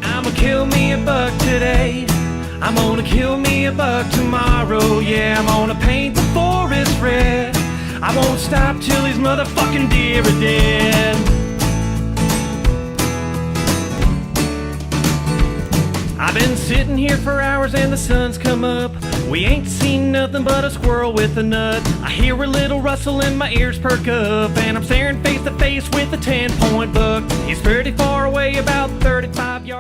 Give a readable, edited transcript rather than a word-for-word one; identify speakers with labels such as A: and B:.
A: I'ma kill me a buck today. I'm gonna kill me a buck tomorrow. Yeah, I'm gonna paint the forest red. I won't stop till these motherfucking deer are dead. I've been sitting here for hours and the sun's come up. We ain't seen nothing but a squirrel with a nut. I hear a little rustle and my ears perk up, and I'm staring face to face with a 10-point buck. He's pretty far away, about 35 yards.